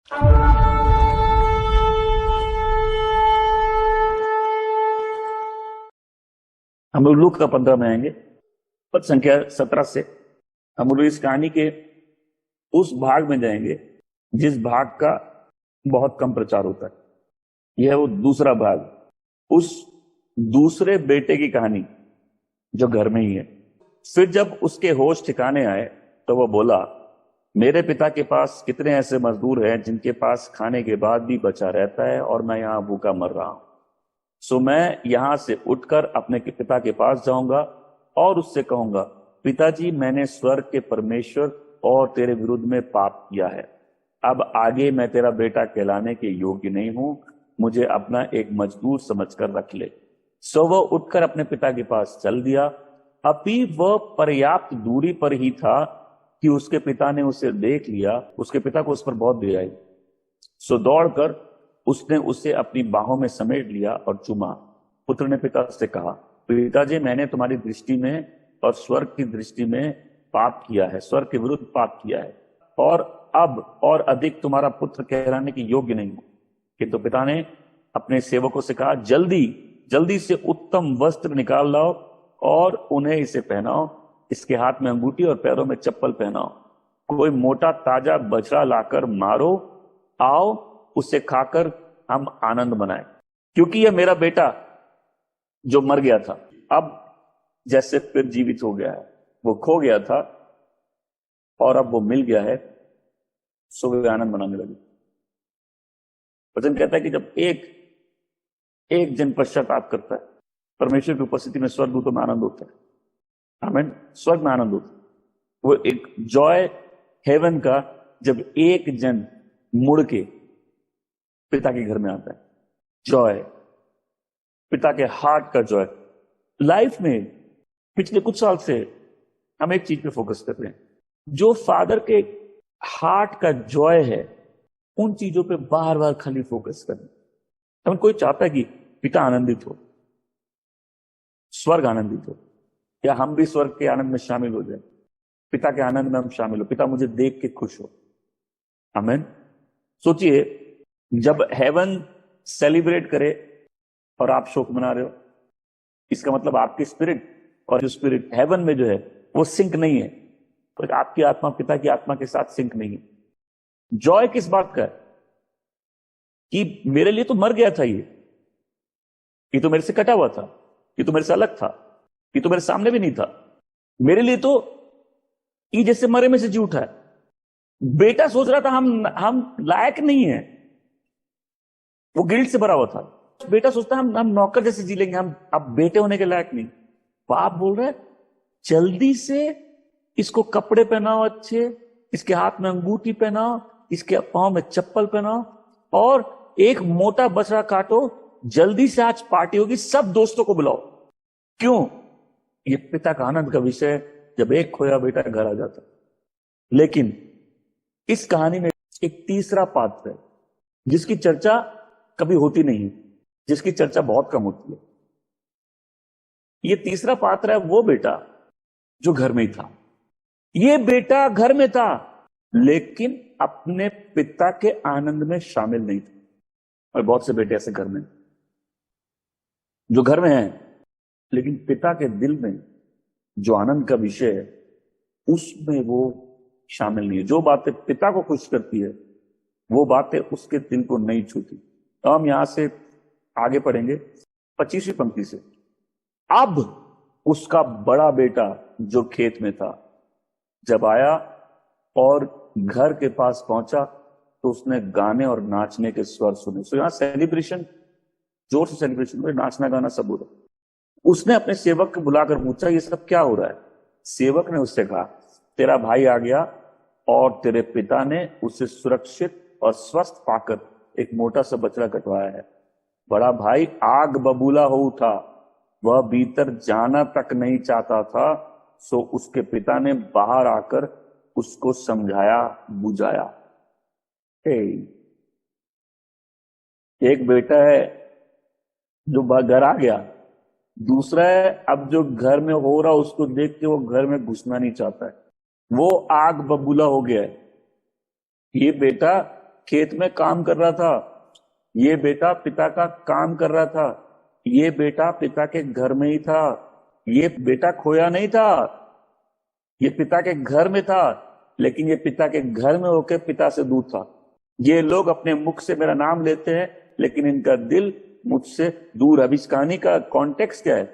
हम लोग लूक का 15 में आएंगे, पद संख्या 17 से हम लोग इस कहानी के उस भाग में जाएंगे जिस भाग का बहुत कम प्रचार होता है। यह वो दूसरा भाग, उस दूसरे बेटे की कहानी जो घर में ही है। फिर जब उसके होश ठिकाने आए तो वह बोला, मेरे पिता के पास कितने ऐसे मजदूर हैं जिनके पास खाने के बाद भी बचा रहता है और मैं यहां भूखा मर रहा हूं। सो मैं यहां से उठकर अपने पिता के पास जाऊंगा और उससे कहूंगा, पिताजी, मैंने स्वर्ग के परमेश्वर और तेरे विरुद्ध में पाप किया है। अब आगे मैं तेरा बेटा कहलाने के योग्य नहीं हूं, मुझे अपना एक मजदूर समझकर रख ले। सो वह उठकर अपने पिता के पास चल दिया। अभी वह पर्याप्त दूरी पर ही था कि उसके पिता ने उसे देख लिया। उसके पिता को उस पर बहुत दया आई। सो दौड़कर उसने उसे अपनी बाहों में समेट लिया और चूमा। पुत्र ने पिता से कहा, पिताजी, मैंने तुम्हारी दृष्टि में और स्वर्ग की दृष्टि में पाप किया है, स्वर्ग के विरुद्ध पाप किया है, और अब और अधिक तुम्हारा पुत्र कहलाने के योग्य नहीं हूं। किंतु पिता ने अपने सेवकों से कहा, जल्दी जल्दी से उत्तम वस्त्र निकाल लाओ और उन्हें इसे पहनाओ, इसके हाथ में अंगूठी और पैरों में चप्पल पहनाओ। कोई मोटा ताजा बछड़ा लाकर मारो, आओ उसे खाकर हम आनंद मनाएं, क्योंकि यह मेरा बेटा जो मर गया था अब जैसे फिर जीवित हो गया है। वो खो गया था और अब वो मिल गया है। सो वे आनंद मनाने लगे। वचन कहता है कि जब एक जन पश्चाताप करता है, परमेश्वर की उपस्थिति में स्वर्गदूतों में आनंद होता है। आमीन। स्वर्ग में आनंद होता है। वो एक जॉय हेवन का, जब एक जन मुड़ के पिता के घर में आता है। जॉय, पिता के हार्ट का जॉय। लाइफ में पिछले कुछ साल से हम एक चीज पे फोकस कर रहे हैं, जो फादर के हार्ट का जॉय है, उन चीजों पे बार बार खाली फोकस करना। हम कोई चाहता है कि पिता आनंदित हो, स्वर्ग आनंदित हो, या हम भी स्वर्ग के आनंद में शामिल हो जाए, पिता के आनंद में हम शामिल हो, पिता मुझे देख के खुश हो। आमीन। सोचिए, जब हेवन सेलिब्रेट करे और आप शोक मना रहे हो, इसका मतलब आपकी स्पिरिट और जो स्पिरिट हेवन में जो है वो सिंक नहीं है, तो आपकी आत्मा पिता की आत्मा के साथ सिंक नहीं है। जॉय किस बात का है? कि मेरे लिए तो मर गया था, ये तो मेरे से कटा हुआ था, ये तो मेरे से अलग था, ये तो मेरे सामने भी नहीं था, मेरे लिए तो ये जैसे मरे में से जी उठा है। बेटा सोच रहा था हम लायक नहीं है, वो गिल्ट से भरा हुआ था। बेटा सोचता है हम नौकर जैसे जी लेंगे, हम अब बेटे होने के लायक नहीं। बाप बोल रहे, जल्दी से इसको कपड़े पहनाओ अच्छे, इसके हाथ में अंगूठी पहनाओ, इसके पांव में चप्पल पहनाओ, और एक मोटा बछड़ा काटो, जल्दी से आज पार्टी होगी, सब दोस्तों को बुलाओ। क्यों? ये पिता का आनंद का विषय है, जब एक खोया बेटा घर आ जाता। लेकिन इस कहानी में एक तीसरा पात्र है जिसकी चर्चा कभी होती नहीं, जिसकी चर्चा बहुत कम होती है। ये तीसरा पात्र है वो बेटा जो घर में ही था। ये बेटा घर में था लेकिन अपने पिता के आनंद में शामिल नहीं था। और बहुत से बेटे ऐसे घर में जो घर में हैं, लेकिन पिता के दिल में जो आनंद का विषय है उसमें वो शामिल नहीं है। जो बातें पिता को खुश करती है वो बातें उसके दिल को नहीं छूती। तो हम यहां से आगे पढ़ेंगे 25वीं पंक्ति से। अब उसका बड़ा बेटा जो खेत में था जब आया और घर के पास पहुंचा तो उसने गाने और नाचने के स्वर सुने। तो यहां सेलिब्रेशन, जोर से सेलिब्रेशन, नाचना गाना सब हो रहा है। उसने अपने सेवक को बुलाकर पूछा, ये सब क्या हो रहा है? सेवक ने उससे कहा, तेरा भाई आ गया और तेरे पिता ने उसे सुरक्षित और स्वस्थ पाकर एक मोटा सा बछड़ा कटवाया है। बड़ा भाई आग बबूला हो उठा, वह भीतर जाना तक नहीं चाहता था। सो उसके पिता ने बाहर आकर उसको समझाया बुझाया। एक बेटा है जो घर आ गया, दूसरा है अब जो घर में हो रहा उसको देख के वो घर में घुसना नहीं चाहता है, वो आग बबूला हो गया है। ये बेटा खेत में काम कर रहा था, ये बेटा पिता का काम कर रहा था, ये बेटा पिता के घर में ही था, ये बेटा खोया नहीं था, ये पिता के घर में था, लेकिन ये पिता के घर में होकर पिता से दूर था। ये लोग अपने मुख से मेरा नाम लेते हैं, लेकिन इनका दिल मुझसे दूर। अब इस कहानी का कॉन्टेक्स्ट क्या है?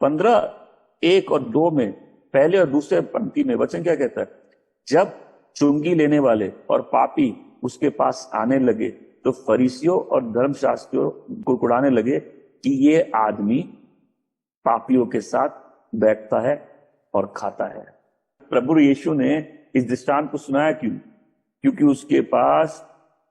15:1 और 2 में, पहले और दूसरे पंक्ति में वचन क्या कहता है? जब चुंगी लेने वाले और पापी उसके पास आने लगे तो फरीसियों और धर्मशास्त्रियों कुड़कुड़ाने लगे कि ये आदमी पापियों के साथ बैठता है और खाता है। प्रभु यीशु ने इस दृष्टांत को सुनाया क्यों? क्योंकि उसके पास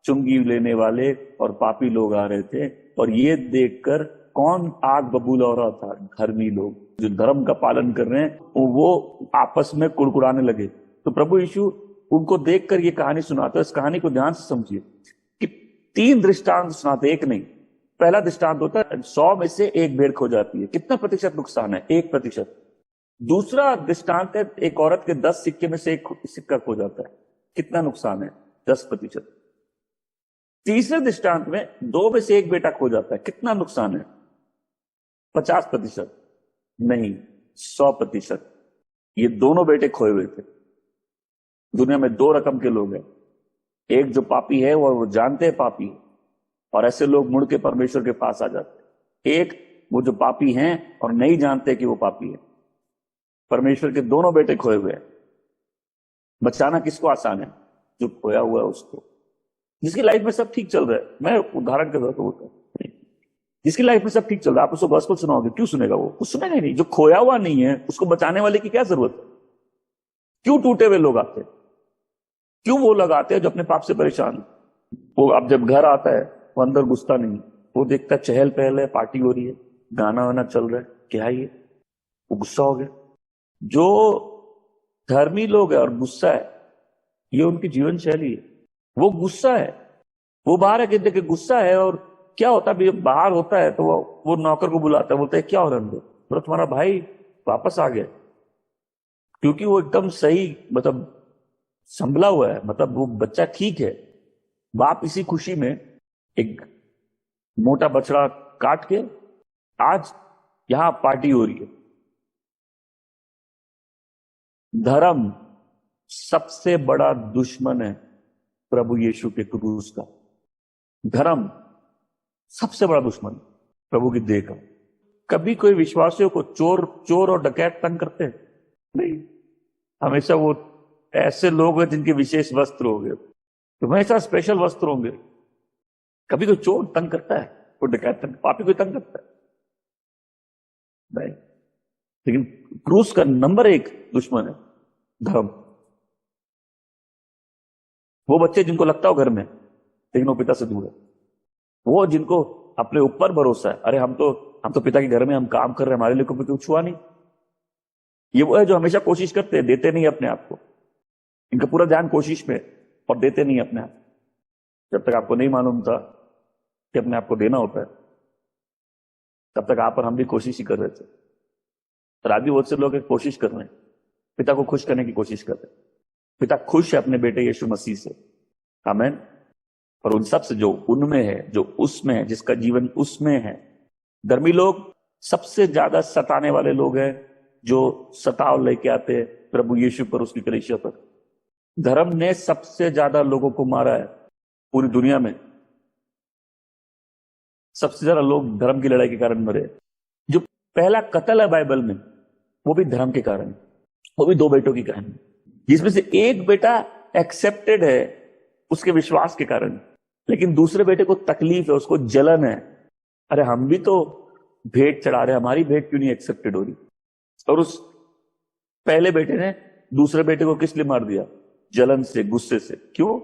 चुंगी लेने वाले और पापी लोग आ रहे थे, और ये देखकर कौन आग बबूला हो रहा था? धर्मी लोग जो धर्म का पालन कर रहे हैं, वो आपस में कुड़कुड़ाने लगे। तो प्रभु यीशु उनको देखकर ये कहानी सुनाते। इस कहानी को ध्यान से समझिए कि 3 दृष्टांत सुनाते, एक नहीं। पहला दृष्टांत होता है 100 में से 1 भेड़ खो जाती है, कितना प्रतिशत नुकसान है? 1%। दूसरा दृष्टांत है एक औरत के 10 सिक्के में से 1 सिक्का खो जाता है, कितना नुकसान है? 10%। तीसरे दृष्टांत में 2 में से 1 बेटा खो जाता है, कितना नुकसान है? 50%? नहीं, 100%। ये दोनों बेटे खोए हुए थे। दुनिया में 2 रकम के लोग हैं, एक जो पापी है और वो जानते हैं पापी है, और ऐसे लोग मुड़ के परमेश्वर के पास आ जाते हैं। एक वो जो पापी हैं और नहीं जानते कि वो पापी है। परमेश्वर के दोनों बेटे खोए हुए हैं। बचाना किसको आसान है? जो खोया हुआ है उसको, जिसकी लाइफ में सब ठीक चल रहा है। मैं उदाहरण के तौर पर बोलता हूं, जिसकी लाइफ में सब ठीक चल रहा है, आप उसको गॉस्पेल सुनाओगे, क्यों सुनेगा? वो कुछ सुनेगा ही नहीं। जो खोया हुआ नहीं है उसको बचाने वाले की क्या जरूरत है? क्यों टूटे हुए लोग आते हैं? क्यों वो लोग आते हैं जो अपने पाप से परेशान? वो अब जब घर आता है वो अंदर घुसता नहीं, वो देखता चहल पहल है, पार्टी हो रही है, गाना वाना चल रहा है, क्या है ये? वो गुस्सा हो गया। जो धर्मी लोग है और गुस्सा है, ये उनकी जीवन शैली है। वो गुस्सा है, वो बाहर है कि गुस्सा है, और क्या होता है बाहर होता है तो वो नौकर को बुलाता है, बोलता है क्या हो रहा है? बोला तुम्हारा भाई वापस आ गया। क्योंकि वो एकदम सही, मतलब संभला हुआ है, मतलब वो बच्चा ठीक है। बाप इसी खुशी में एक मोटा बछड़ा काट के आज यहां पार्टी हो रही है। धर्म सबसे बड़ा दुश्मन है प्रभु यीशु के क्रूस का। धर्म सबसे बड़ा दुश्मन प्रभु की देह का। कभी कोई विश्वासियों को चोर और डकैत तंग करते हैं? नहीं। हमेशा वो ऐसे लोग हैं जिनके विशेष वस्त्र होंगे, तो हमेशा स्पेशल वस्त्र होंगे। कभी कोई चोर तंग करता है? कोई डकैत तंग, पापी कोई तंग करता है? नहीं। लेकिन क्रूस का नंबर 1 दुश्मन है धर्म। वो बच्चे जिनको लगता हो घर में, लेकिन वो पिता से दूर है। वो जिनको अपने ऊपर भरोसा है, अरे हम तो पिता के घर में हम काम कर रहे हैं, हमारे लिए कोई कुछ हुआ नहीं। ये वो है जो हमेशा कोशिश करते हैं, देते नहीं अपने आप को। इनका पूरा ध्यान कोशिश में, और देते नहीं अपने आप। जब तक आपको नहीं मालूम था कि अपने आप को देना होता है, तब तक आप और हम भी कोशिश ही कर रहे थे। और आज भी बहुत से लोग कोशिश कर रहे हैं, पिता को खुश करने की कोशिश कर रहे हैं। पिता खुश है अपने बेटे यीशु मसीह से, आमीन। और उन सब से जो उनमें है, जो उसमें है, जिसका जीवन उसमें है। धर्मी लोग सबसे ज्यादा सताने वाले लोग हैं, जो सताव लेके आते हैं प्रभु यीशु पर, उसकी कलीसिया पर। धर्म ने सबसे ज्यादा लोगों को मारा है पूरी दुनिया में। सबसे ज्यादा लोग धर्म की लड़ाई के कारण मरे। जो पहला कत्ल है बाइबल में, वो भी धर्म के कारण, वो भी 2 बेटों की कहानी, जिसमें से एक बेटा एक्सेप्टेड है उसके विश्वास के कारण, लेकिन दूसरे बेटे को तकलीफ है, उसको जलन है। अरे हम भी तो भेंट चढ़ा रहे, हमारी भेंट क्यों नहीं एक्सेप्टेड हो रही? और उस पहले बेटे ने दूसरे बेटे को किस लिए मार दिया? जलन से, गुस्से से। क्यों?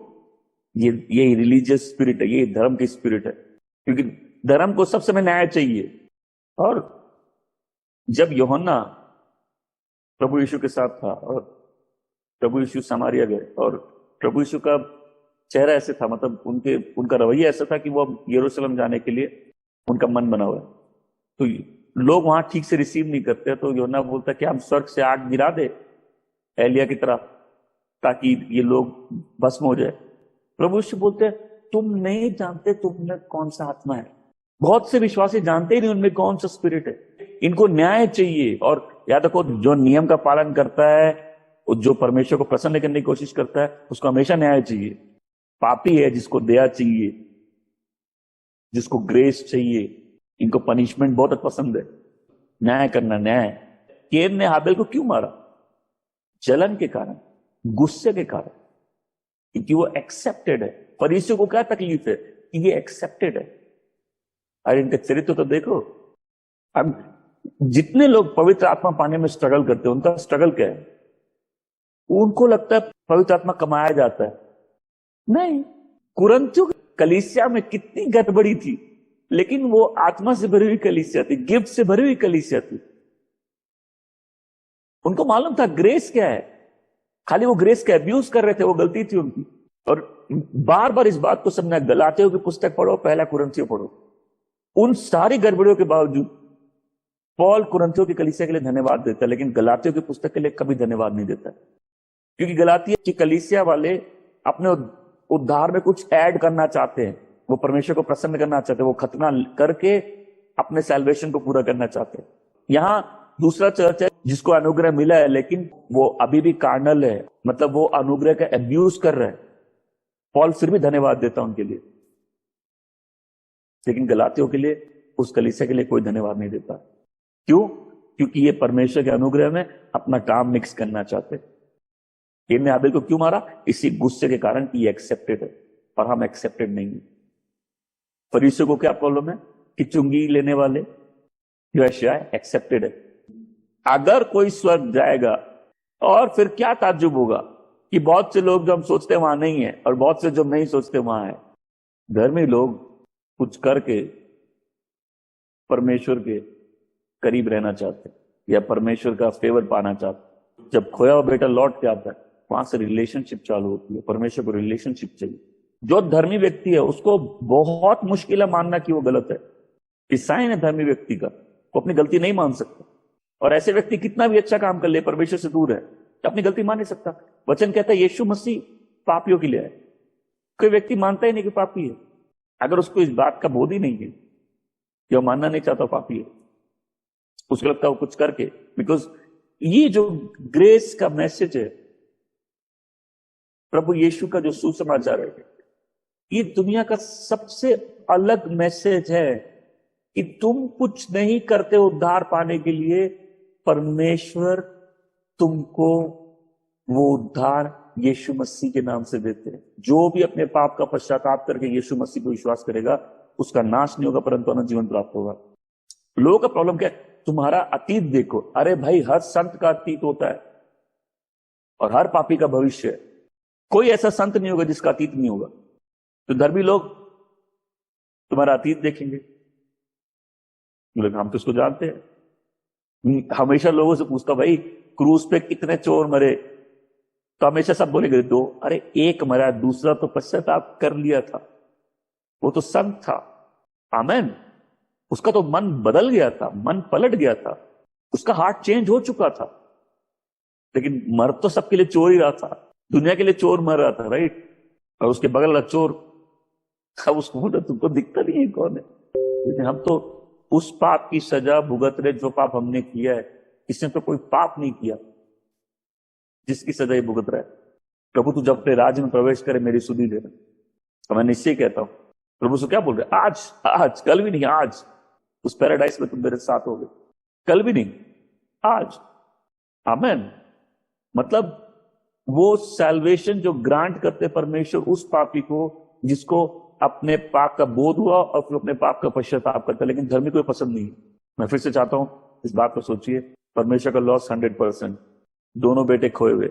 ये रिलीजियस स्पिरिट है, ये धर्म की स्पिरिट है। क्योंकि धर्म को सब समय न्याय चाहिए। और जब यूहन्ना प्रभु यीशु के साथ था और प्रभु यीशु समारिया गए, और प्रभु यीशु का चेहरा ऐसे था, मतलब उनका रवैया ऐसा था कि वो यरूशलेम जाने के लिए उनका मन बना हुआ है। तो लोग वहां ठीक से रिसीव नहीं करते, तो यूहन्ना बोलता कि हम स्वर्ग से आग गिरा दे एलिया की तरह, ताकि ये लोग भस्म हो जाए। प्रभु यीशु बोलते तुम नहीं जानते तुम में कौन सा आत्मा है। बहुत से विश्वासी जानते ही नहीं उनमें कौन सा स्पिरिट है। इनको न्याय चाहिए, और याद रखो जो नियम का पालन करता है, जो परमेश्वर को प्रसन्न करने की कोशिश करता है, उसको हमेशा न्याय चाहिए। पापी है जिसको दया चाहिए, जिसको ग्रेस चाहिए। इनको पनिशमेंट बहुत पसंद है, न्याय करना, न्याय। कैन ने हाबिल को क्यों मारा? जलन के कारण, गुस्से के कारण, क्योंकि वो एक्सेप्टेड है। फरीसियों को क्या तकलीफ है कि ये एक्सेप्टेड है। अरे इनका चरित्र तो देखो। अब जितने लोग पवित्र आत्मा पाने में स्ट्रगल करते हैं, उनका स्ट्रगल क्या है? उनको लगता है पवित्र आत्मा कमाया जाता है। नहीं, कुरिन्थियों कलीसिया में कितनी गड़बड़ी थी, लेकिन वो आत्मा से भरी हुई कलीसिया थी, गिफ्ट से भरी हुई कलीसिया थी। उनको मालूम था ग्रेस क्या है। खाली वो ग्रेस का अब्यूज कर रहे थे, वो गलती थी उनकी। और बार बार इस बात को समझना, गलातियों की पुस्तक पढ़ो, पहला कुरिन्थियों पढ़ो। उन सारी गड़बड़ियों के बावजूद पौल कुरिन्थियों की कलीसिया के लिए धन्यवाद देता है, लेकिन गलातियों की पुस्तक के लिए कभी धन्यवाद नहीं देता, क्योंकि गलातिया की कलीसिया वाले अपने उद्धार में कुछ ऐड करना चाहते हैं। वो परमेश्वर को प्रसन्न करना चाहते हैं, वो खतना करके अपने सैल्वेशन को पूरा करना चाहते हैं। यहां दूसरा चर्च है जिसको अनुग्रह मिला है, लेकिन वो अभी भी कार्नल है, मतलब वो अनुग्रह का अब्यूज कर रहे हैं। पॉल फिर भी धन्यवाद देता उनके लिए, लेकिन गलातियों के लिए, उस कलीसिया के लिए कोई धन्यवाद नहीं देता। क्यों? क्योंकि ये परमेश्वर के अनुग्रह में अपना काम मिक्स करना चाहते। कैन ने हाबिल को क्यों मारा? इसी गुस्से के कारण कि ये एक्सेप्टेड है और हम एक्सेप्टेड नहीं है। फरीसियों को क्या प्रॉब्लम है कि चुंगी लेने वाले जो एक्सेप्टेड है। अगर कोई स्वर्ग जाएगा, और फिर क्या ताज्जुब होगा कि बहुत से लोग जो हम सोचते हैं वहां नहीं है, और बहुत से जो नहीं सोचते वहां है। धर्मी लोग कुछ करके परमेश्वर के करीब रहना चाहते हैं, या परमेश्वर का फेवर पाना चाहते हैं। जब खोया हुआ बेटा लौट के आता है, वहां से रिलेशनशिप चालू होती है। परमेश्वर को रिलेशनशिप चाहिए। जो धर्मी व्यक्ति है उसको बहुत मुश्किल है मानना कि वो गलत है। कि साइन है धर्मी व्यक्ति का, वो अपनी गलती नहीं मान सकता। और ऐसे व्यक्ति कितना भी अच्छा काम कर ले, परमेश्वर से दूर है, तो अपनी गलती मान नहीं सकता। वचन कहता है यीशु मसीह पापियों के लिए है। कोई व्यक्ति मानता ही नहीं कि पापी है, अगर उसको इस बात का बोध ही नहीं है कि वो मानना नहीं चाहता पापी है। उसको लगता है वो कुछ करके, बिकॉज ये जो ग्रेस का मैसेज है, प्रभु यीशु का जो सुसमाचार है, ये दुनिया का सबसे अलग मैसेज है कि तुम कुछ नहीं करते उद्धार पाने के लिए, परमेश्वर तुमको वो उद्धार यीशु मसीह के नाम से देते हैं। जो भी अपने पाप का पश्चाताप करके यीशु मसीह को विश्वास करेगा, उसका नाश नहीं होगा परंतु अनंत जीवन प्राप्त होगा। लोगों का प्रॉब्लम क्या है? तुम्हारा अतीत देखो। अरे भाई, हर संत का अतीत होता है और हर पापी का भविष्य है। कोई ऐसा संत नहीं होगा जिसका अतीत नहीं होगा। तो धर्मी लोग तुम्हारा अतीत देखेंगे, हम तो उसको जानते हैं। हमेशा लोगों से पूछता, भाई क्रूज पे कितने चोर मरे? तो हमेशा सब बोलेंगे 2। अरे एक मरा, दूसरा तो पश्चाताप कर लिया था, वो तो संत था। आमेन। उसका तो मन बदल गया था, मन पलट गया था, उसका हार्ट चेंज हो चुका था। लेकिन मर तो सबके लिए चोर ही रहा था, दुनिया के लिए चोर मर रहा था, राइट। और उसके बगल का चोर, अब उसको बोला तुमको दिखता नहीं है कौन है। लेकिन हम तो उस पाप की सजा भुगत रहे जो पाप हमने किया है। इसने तो कोई पाप नहीं किया जिसकी सजा ये भुगत रहा है। प्रभु तू जब अपने राज्य में प्रवेश करे मेरी सुधि देना। तो मैं निश्चय कहता हूं, प्रभु से क्या बोल रहे? आज, आज, कल भी नहीं, आज उस पैराडाइज में तुम मेरे साथ होगे। कल भी नहीं, आज। आमेन। मतलब वो सैल्वेशन जो ग्रांट करते परमेश्वर उस पापी को जिसको अपने पाप का बोध हुआ और फिर अपने पाप का पश्चाताप करता है। लेकिन धर्मी को पसंद नहीं। मैं फिर से चाहता हूं इस बात को सोचिए, परमेश्वर का लॉस 100%। दोनों बेटे खोए हुए,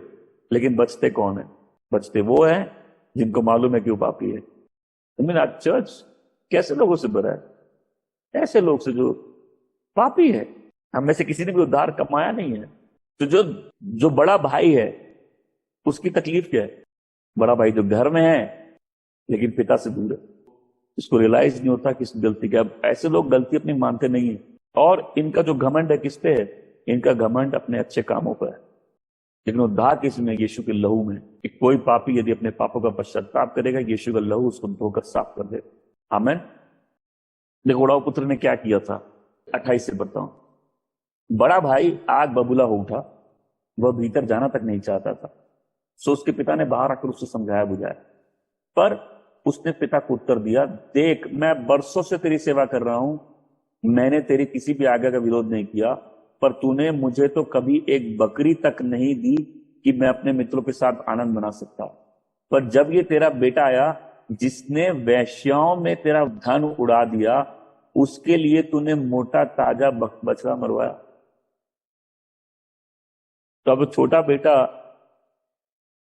लेकिन बचते कौन है? बचते वो है जिनको मालूम है कि वो पापी है। आज चर्च कैसे लोगों से भरा है? ऐसे लोग से जो पापी है। हम में से किसी ने भी उद्धार कमाया नहीं है। तो जो बड़ा भाई है उसकी तकलीफ क्या है? बड़ा भाई जो घर में है लेकिन पिता से दूर है, इसको रियलाइज नहीं होता कि इसकी गलती क्या। ऐसे लोग गलती अपनी मानते नहीं है। और इनका जो घमंड है किस पे है? इनका घमंड अपने अच्छे कामों पर है। लेकिन उद्धार किसमें? यीशु के लहू में। कि कोई पापी यदि अपने पापों का पश्चाताप करेगा, यीशु का लहू उसको धोकर साफ कर देगा। आमीन। देखो उड़ाऊ पुत्र ने क्या किया था, 28 से बताऊं। बड़ा भाई आग बबूला हो उठा, वह भीतर जाना तक नहीं चाहता था। सो उसके पिता ने बाहर आकर उसे समझाया बुझाया, पर उसने पिता को उत्तर दिया, देख मैं बरसों से तेरी सेवा कर रहा हूं, मैंने तेरी किसी भी आज्ञा का विरोध नहीं किया, पर तूने मुझे तो कभी एक बकरी तक नहीं दी कि मैं अपने मित्रों के साथ आनंद मना सकता। पर जब ये तेरा बेटा आया जिसने वेश्याओं में तेरा धन उड़ा दिया, उसके लिए तूने मोटा ताजा बछड़ा मरवाया। तो अब छोटा बेटा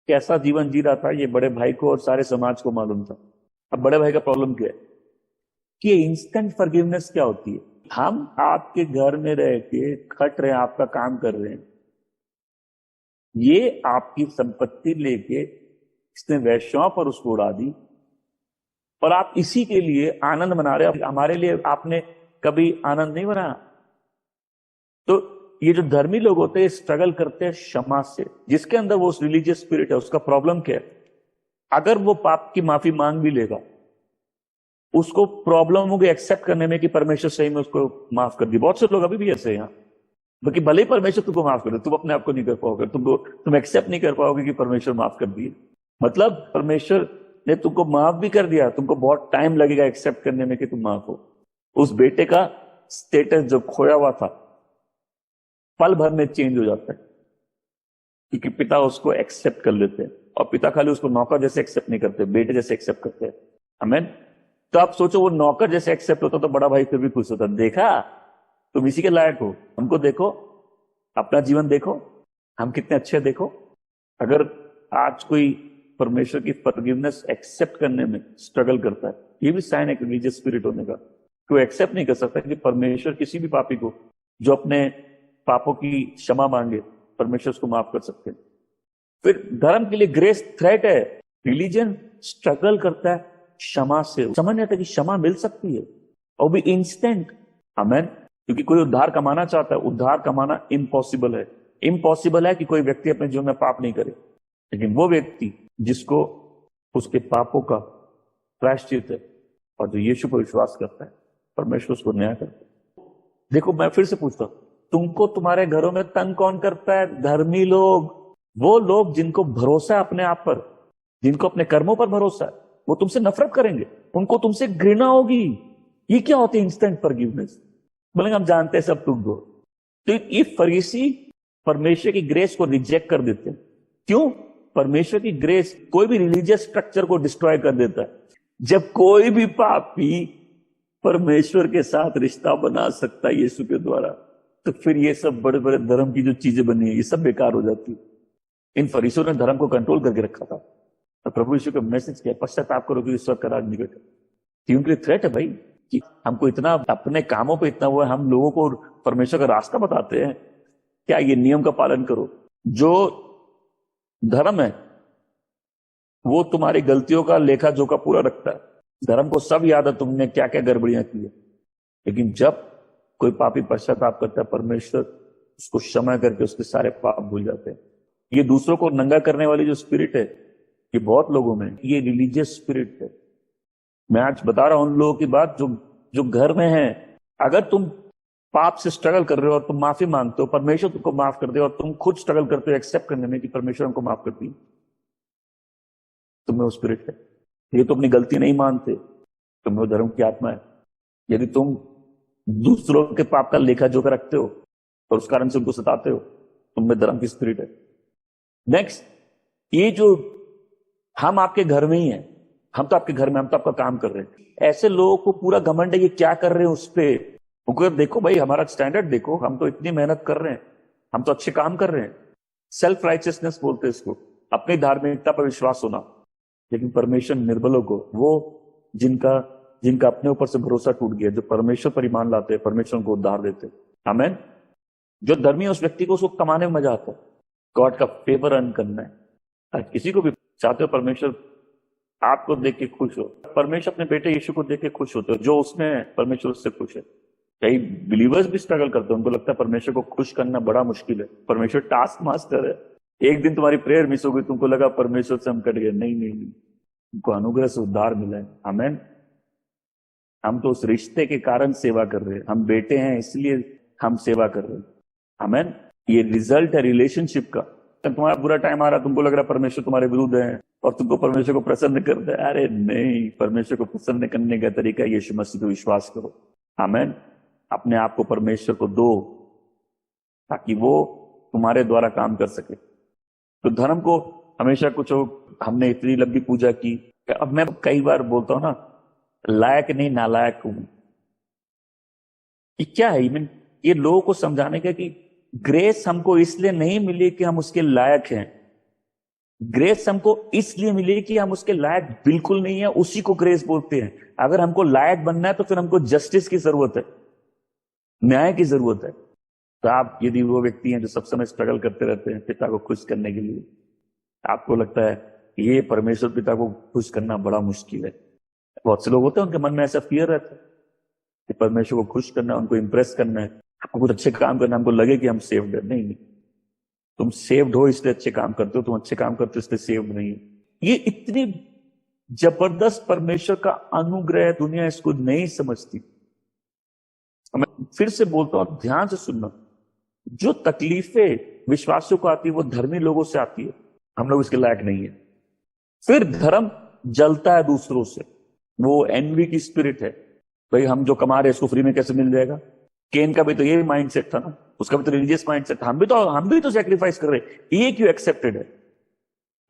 कैसा जीवन जी रहा था, ये बड़े भाई को और सारे समाज को मालूम था। अब बड़े भाई का प्रॉब्लम क्या है कि इंस्टेंट फॉरगिवनेस क्या होती है। हम आपके घर में रह के खट रहे हैं, आपका काम कर रहे हैं, ये आपकी संपत्ति लेके इसने वैश्याओं पर उसको उड़ा दी, और आप इसी के लिए आनंद मना रहे हो। हमारे लिए आपने कभी आनंद नहीं मनाया। तो ये जो धर्मी लोग होते हैं स्ट्रगल करते हैं क्षमा से, जिसके अंदर वो रिलीजियस स्पिरिट है। उसका प्रॉब्लम क्या है, अगर वो पाप की माफी मांग भी लेगा, उसको प्रॉब्लम होगी एक्सेप्ट करने में कि परमेश्वर सही में उसको माफ कर दी। बहुत से लोग अभी भी ऐसे हैं, बाकी भले ही परमेश्वर तुमको माफ कर दे, तुम अपने आप को नहीं कर पाओगे, तुम एक्सेप्ट नहीं कर पाओगे कि परमेश्वर माफ कर दिए। मतलब परमेश्वर ने तुमको माफ भी कर दिया, तुमको बहुत टाइम लगेगा एक्सेप्ट करने में कि तुम माफ हो। उस बेटे का स्टेटस जो खोया हुआ था पल भर में चेंज हो जाता है, क्योंकि पिता उसको एक्सेप्ट कर लेते हैं। और पिता खाली उसको नौकर जैसे एक्सेप्ट नहीं करते, बेटे जैसे एक्सेप्ट करते हैं। आमीन। तो आप सोचो वो नौकर जैसे एक्सेप्ट होता तो बड़ा भाई फिर भी खुश होता, देखा तुम इसी के लायक हो, हमको देखो, अपना जीवन देखो, हम कितने अच्छे देखो। अगर आज कोई परमेश्वर की फॉरगिवनेस एक्सेप्ट करने में स्ट्रगल करता है, ये भी साइन है रिलीजियस स्पिरिट होने का। कोई एक्सेप्ट नहीं कर सकता कि परमेश्वर किसी भी पापी को जो अपने पापों की क्षमा मांगे, परमेश्वर उसको माफ कर सकते हैं। फिर धर्म के लिए ग्रेस थ्रेट है। रिलीजन स्ट्रगल करता है क्षमा से, समझ नहीं आता कि क्षमा मिल सकती है और भी इंस्टेंट। आमीन। क्योंकि कोई उद्धार कमाना चाहता है, उद्धार कमाना इम्पॉसिबल है। इम्पॉसिबल है कि कोई व्यक्ति अपने जीवन में पाप नहीं करे, लेकिन वो व्यक्ति जिसको उसके पापों का प्रायश्चित है और जो यीशु पर विश्वास करता है, परमेश्वर उसको न्याय करता है। देखो मैं फिर से पूछता हूं, तुमको तुम्हारे घरों में तंग कौन करता है? धर्मी लोग। वो लोग जिनको भरोसा है अपने आप पर, जिनको अपने कर्मों पर भरोसा है, वो तुमसे नफरत करेंगे, उनको तुमसे घृणा होगी। ये क्या होती है इंस्टेंट फॉरगिवनेस? बोलेंगे हम जानते हैं सब तुम दो। तो ये फरीसी परमेश्वर की ग्रेस को रिजेक्ट कर देते हैं। क्यों? परमेश्वर की ग्रेस कोई भी रिलीजियस स्ट्रक्चर को डिस्ट्रॉय कर देता है। जब कोई भी पापी परमेश्वर के साथ रिश्ता बना सकता है यीशु के द्वारा, तो फिर ये सब बड़े बड़े धर्म की जो चीजें बनी है ये सब बेकार हो जाती। इन फरीसियों ने धर्म को कंट्रोल करके रखा था। और प्रभु यीशु का मैसेज क्या? पश्चाताप करो कि ईश्वर का राज निकट है। उनके लिए थ्रेट है भाई कि हमको इतना अपने कामों पे इतना हुआ है, हम लोगों को परमेश्वर का रास्ता बताते हैं क्या? ये नियम का पालन करो। जो धर्म है वो तुम्हारी गलतियों का लेखा जोखा पूरा रखता है। धर्म को सब याद है तुमने क्या क्या गड़बड़ियां की है, लेकिन जब कोई पापी पश्चाताप करता है, परमेश्वर उसको क्षमा करके उसके सारे पाप भूल जाते हैं। ये दूसरों को नंगा करने वाली जो स्पिरिट है ये बहुत लोगों में, ये रिलीजियस स्पिरिट है। मैं आज बता रहा हूं उन लोगों की बात जो घर में है। अगर तुम पाप से स्ट्रगल कर रहे हो और तुम माफी मांगते हो, परमेश्वर तुमको माफ कर दे, और तुम खुद स्ट्रगल करते हो एक्सेप्ट करने में कि परमेश्वर हमको माफ करती है, तुम्हें वो स्पिरिट है। ये तो अपनी गलती नहीं मानते, तुम्हें वो धर्म की आत्मा है। यदि तुम दूसरों के पाप का लेखा जोखा रखते हो और उस कारण से उनको सताते हो, तुम में धर्म की स्पिरिट है। नेक्स्ट, ये जो हम आपके घर में ही हैं, हम तो आपके घर में, हम तो आपका काम कर रहे हैं, ऐसे लोगों को पूरा घमंड है ये क्या कर रहे हैं उस पे। उनको देखो भाई हमारा स्टैंडर्ड देखो, हम तो इतनी मेहनत कर रहे हैं, हम तो अच्छे काम कर रहे हैं। सेल्फ राइचियसनेस बोलते हैं इसको, अपनी धार्मिकता पर विश्वास होना। लेकिन परमेश्वर निर्बलों को, वो जिनका अपने ऊपर से भरोसा टूट गया, जो परमेश्वर पर ईमान लाते हैं, परमेश्वर को उद्धार देते हैं। आमीन। जो धर्मी है उस व्यक्ति को उसको कमाने में मजा आता है, गॉड का फेवर अर्न करना है। किसी को भी चाहते हो परमेश्वर आपको देख के खुश हो, परमेश्वर अपने बेटे यीशु को देख के खुश होते हो, जो उसमें है परमेश्वर उससे खुश है। कई बिलीवर्स भी स्ट्रगल करते हैं, उनको लगता है परमेश्वर को खुश करना बड़ा मुश्किल है। परमेश्वर टास्क मास्टर है, एक दिन तुम्हारी प्रेयर मिस हो गई, तुमको लगा परमेश्वर से हम कट गए, नहीं नहीं नहीं, तुमको अनुग्रह से उद्धार मिला है। आमेन। हम तो उस रिश्ते के कारण सेवा कर रहे हैं, हम बेटे हैं इसलिए हम सेवा कर रहे हैं। आमेन। ये रिजल्ट है रिलेशनशिप का। तब तुम्हारा बुरा टाइम आ रहा, तुमको लग रहा परमेश्वर तुम्हारे विरुद्ध है और तुमको परमेश्वर को प्रसन्न करता है। अरे नहीं, परमेश्वर को प्रसन्न करने का तरीका यीशु मसीह को विश्वास करो। आमेन। अपने आप को परमेश्वर को दो ताकि वो तुम्हारे द्वारा काम कर सके। तो धर्म को हमेशा कुछ हो, हमने इतनी लंबी पूजा की। अब मैं कई बार बोलता हूं ना, लायक नहीं नालायक हूं। ये क्या है? ये लोगों को समझाने का कि ग्रेस हमको इसलिए नहीं मिली कि हम उसके लायक हैं, ग्रेस हमको इसलिए मिली कि हम उसके लायक बिल्कुल नहीं है, उसी को ग्रेस बोलते हैं। अगर हमको लायक बनना है तो फिर हमको जस्टिस की जरूरत है, न्याय की जरूरत है। तो आप यदि वो व्यक्ति हैं जो सब समय स्ट्रगल करते रहते हैं पिता को खुश करने के लिए, आपको लगता है ये परमेश्वर पिता को खुश करना बड़ा मुश्किल है। बहुत से लोग होते हैं उनके मन में ऐसा फियर रहता है कि परमेश्वर को खुश करना, उनको इंप्रेस करना है, आपको कुछ अच्छे काम करना, हमको लगे कि हम सेव्ड है। नहीं नहीं, तुम सेव्ड हो इसलिए अच्छे काम करते हो, तुम अच्छे काम करते हो इसलिए सेव्ड नहीं हो। ये इतनी जबरदस्त परमेश्वर का अनुग्रह, दुनिया इसको नहीं समझती। मैं फिर से बोलता हूं, ध्यान से सुनना, जो तकलीफें विश्वासियों को आती है वो धर्मी लोगों से आती है, हम लोग इसके लायक नहीं है। फिर धर्म जलता है दूसरों से, वो एनवी की स्पिरिट है। भाई हम जो कमा रहे हैं इसको फ्री में कैसे मिल जाएगा? केन का भी तो ये माइंडसेट था ना, उसका भी तो रिलीजियस माइंडसेट था। हम भी तो सैक्रिफाइस कर रहे, ये क्यों एक्सेप्टेड है?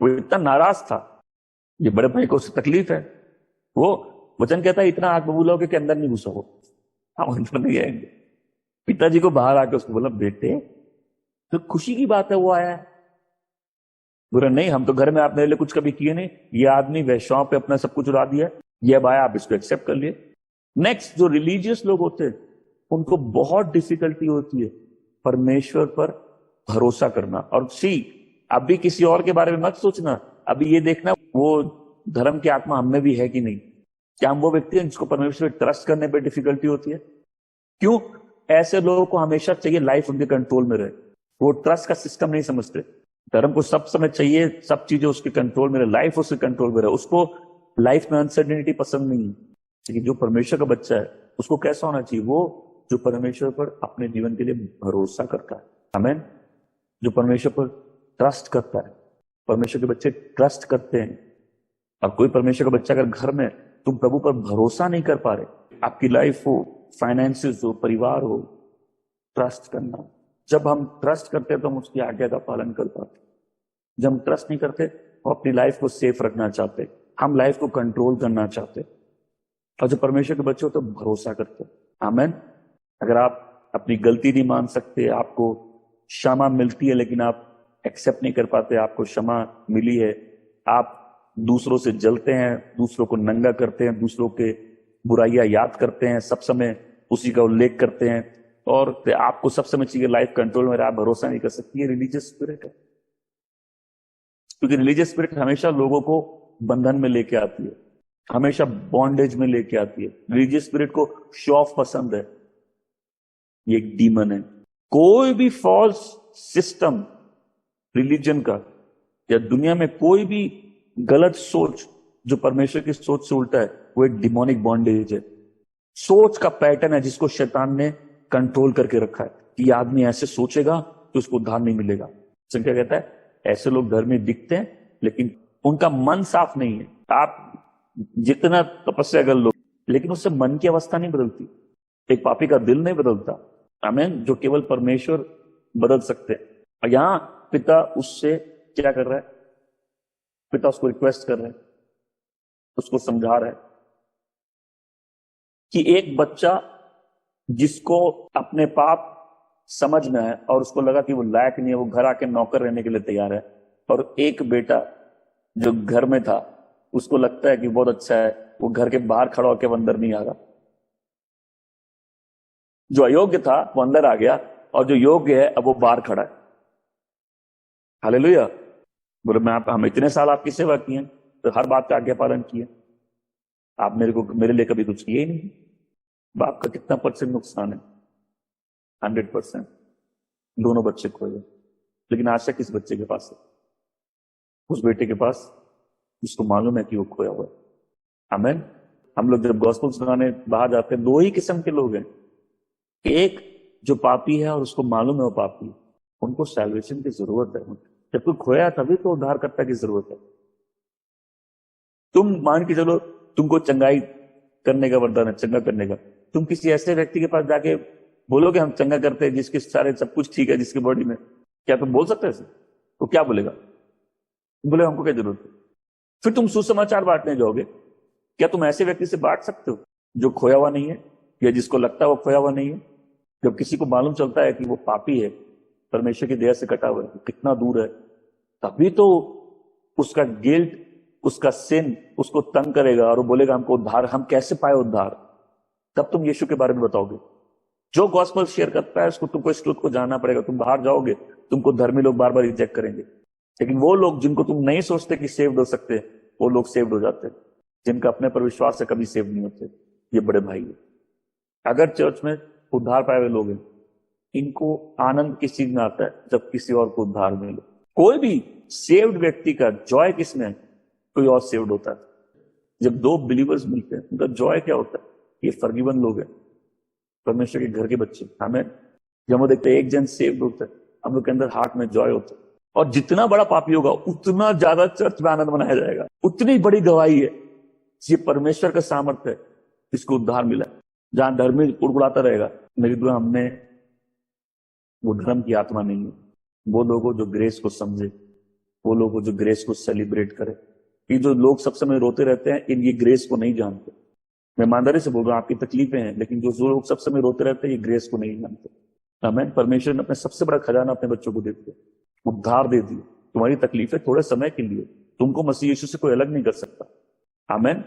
वो इतना नाराज था, ये बड़े भाई को उससे तकलीफ है। वो वचन कहता है इतना आग बबूला होकर के अंदर नहीं घुसा हो, हम अंदर नहीं आएंगे। पिताजी को बाहर आके उसको बोला, बेटे तो खुशी की बात है वो आया है। बोला नहीं, हम तो घर में आप मेरे लिए कुछ कभी किए नहीं, ये आदमी वैश्याओं पे अपना सब कुछ उड़ा दिया, ये अब आया, आप इसको एक्सेप्ट कर लिए। नेक्स्ट, जो रिलीजियस लोग होते हैं उनको बहुत डिफिकल्टी होती है परमेश्वर पर भरोसा करना। और अभी किसी और के बारे में मत सोचना, अभी ये देखना वो धर्म की आत्मा हम में भी है कि नहीं। क्या हम वो व्यक्ति हैं जिसको परमेश्वर पर ट्रस्ट करने पर डिफिकल्टी होती है? क्यों? ऐसे लोगों को हमेशा चाहिए लाइफ उनके कंट्रोल में रहे, वो ट्रस्ट का सिस्टम नहीं समझते। धर्म को सब समय चाहिए सब चीजें उसके कंट्रोल में रहे, लाइफ उसके कंट्रोल में रहे, उसको लाइफ में अनसर्टेनिटी पसंद नहीं है। लेकिन जो परमेश्वर का बच्चा है उसको कैसा होना चाहिए? वो जो परमेश्वर पर अपने जीवन के लिए भरोसा करता है। आमीन। जो परमेश्वर पर ट्रस्ट करता है, परमेश्वर के बच्चे ट्रस्ट करते हैं। और कोई परमेश्वर का बच्चा अगर घर में तुम प्रभु पर भरोसा नहीं कर पा रहे, आपकी लाइफ हो, फाइनेंसेस हो, परिवार हो, ट्रस्ट करना। जब हम ट्रस्ट करते हैं तो हम उसकी आज्ञा का पालन कर पाते। जब हम ट्रस्ट नहीं करते तो अपनी लाइफ को सेफ रखना चाहते, हम लाइफ को कंट्रोल करना चाहते। और जब परमेश्वर के बच्चे हो तो भरोसा करते। आमीन। अगर आप अपनी गलती नहीं मान सकते, आपको क्षमा मिलती है लेकिन आप एक्सेप्ट नहीं कर पाते, आपको क्षमा मिली है, आप दूसरों से जलते हैं, दूसरों को नंगा करते हैं, दूसरों के बुराइयां याद करते हैं, सब समय उसी का उल्लेख करते हैं, और आपको सब समय चाहिए लाइफ कंट्रोल में, आप भरोसा नहीं कर सकती। ये रिलीजियस स्पिरिट है। क्योंकि रिलीजियस स्पिरिट हमेशा लोगों को बंधन में लेके आती है, हमेशा बॉन्डेज में लेके आती है। रिलीजियस स्पिरिट को शो ऑफ पसंद है, ये एक डीमन है। कोई भी फॉल्स सिस्टम रिलीजन का या दुनिया में कोई भी गलत सोच जो परमेश्वर की सोच से उल्टा है, वो एक डिमोनिक बॉन्डेज है। सोच का पैटर्न है जिसको शैतान ने कंट्रोल करके रखा है कि आदमी ऐसे सोचेगा तो उसको उद्धार नहीं मिलेगा। क्या कहता है? ऐसे लोग घर में दिखते हैं लेकिन उनका मन साफ नहीं है। आप जितना तपस्या कर लो लेकिन उससे मन की अवस्था नहीं बदलती, एक पापी का दिल नहीं बदलता। आमीन। जो केवल परमेश्वर बदल सकते हैं। और यहां पिता उससे क्या कर रहा है? पिता उसको रिक्वेस्ट कर रहे हैं, उसको समझा रहा है कि एक बच्चा जिसको अपने पाप समझ में है और उसको लगा कि वो लायक नहीं है, वो घर आके नौकर रहने के लिए तैयार है, और एक बेटा जो घर में था उसको लगता है कि बहुत अच्छा है, वो घर के बाहर खड़ा होकर वो अंदर नहीं आ रहा। जो अयोग्य था वो अंदर आ गया और जो योग्य है अब वो बाहर खड़ा है। हालेलुया। बोले हम इतने साल आपकी सेवा किए तो हर बात का आज्ञा पालन किए, आप मेरे लिए कभी कुछ किए ही नहीं। बाप का कितना % नुकसान है? 100%। दोनों बच्चे खोए। लेकिन आशा किस बच्चे के पास है? उस बेटे के पास जिसको मालूम है कि वो खोया हुआ है। आमीन। हम लोग जब गॉस्पेल सुनाने बाहर जाते हैं, दो ही किस्म के लोग हैं। एक जो पापी है और उसको मालूम है वो पापी है, उनको सैल्वेशन की जरूरत है। जब कोई खोया तभी तो उद्धारकर्ता की जरूरत है। तुम मान के चलो तुमको चंगाई करने का वरदान है, चंगा करने का, तुम किसी ऐसे व्यक्ति के पास जाके बोलोगे हम चंगा करते हैं, जिसके सारे सब कुछ ठीक है, जिसकी बॉडी में, क्या तुम बोल सकते हो? तो क्या बोलेगा? बोले हमको क्या जरूरत है? फिर तुम सुसमाचार बांटने जाओगे, क्या तुम ऐसे व्यक्ति से बांट सकते हो जो खोया हुआ नहीं है, या जिसको लगता है वो खोया हुआ नहीं है? जब किसी को मालूम चलता है कि वो पापी है, परमेश्वर की दया से कटा हुआ है, कितना दूर है, तभी तो उसका गिल्ट, उसका सिन उसको तंग करेगा और वो बोलेगा हमको उद्धार, हम कैसे पाए उद्धार? तब तुम यीशु के बारे में बताओगे। जो गॉस्पेल शेयर करता है उसको तुमको इस ट्रुथ को जानना पड़ेगा। तुम बाहर जाओगे, तुमको धर्मी लोग बार बार रिजेक्ट करेंगे, लेकिन वो लोग जिनको तुम नहीं सोचते कि सेव्ड हो सकते, वो लोग सेव्ड हो जाते हैं। जिनका अपने पर विश्वास से कभी सेव नहीं होते, ये बड़े भाई है। अगर चर्च में उद्धार पाए हुए लोग हैं, इनको आनंद किस चीज में आता है? जब किसी और को उद्धार मिले। कोई भी सेव्ड व्यक्ति का जॉय किसमें है? कोई और सेव्ड होता है। जब दो बिलीवर्स मिलते हैं, उनका जॉय क्या होता है? ये फॉरगिवन लोग हैं, परमेश्वर के घर के बच्चे। हमें जब वो देखते हैं एक जन सेव्ड होता है, हम लोग के अंदर हार्ट में जॉय होता है। और जितना बड़ा पापी होगा उतना ज्यादा चर्च में आनंद मनाया जाएगा। उतनी बड़ी गवाही है, ये परमेश्वर का सामर्थ्य है, इसको उद्धार मिला। जहां धर्मी उड़गुड़ाता रहेगा, मेरी दुआ हमने वो धर्म की आत्मा नहीं है। वो लोगों जो ग्रेस को समझे, वो लोगों जो ग्रेस को सेलिब्रेट करे। ये जो लोग सब समय रोते रहते हैं, इन ये ग्रेस को नहीं जानते। मैं ईमानदारी से बोल रहा हूं, आपकी तकलीफें हैं, लेकिन जो लोग सब समय रोते रहते हैं, ये ग्रेस को नहीं जानते। आमीन। परमेश्वर ने अपने सबसे बड़ा खजाना अपने बच्चों को दे दिया, उद्धार दे दिया। तुम्हारी तकलीफें थोड़े समय के लिए, तुमको मसीह यीशु से कोई अलग नहीं कर सकता। आमीन।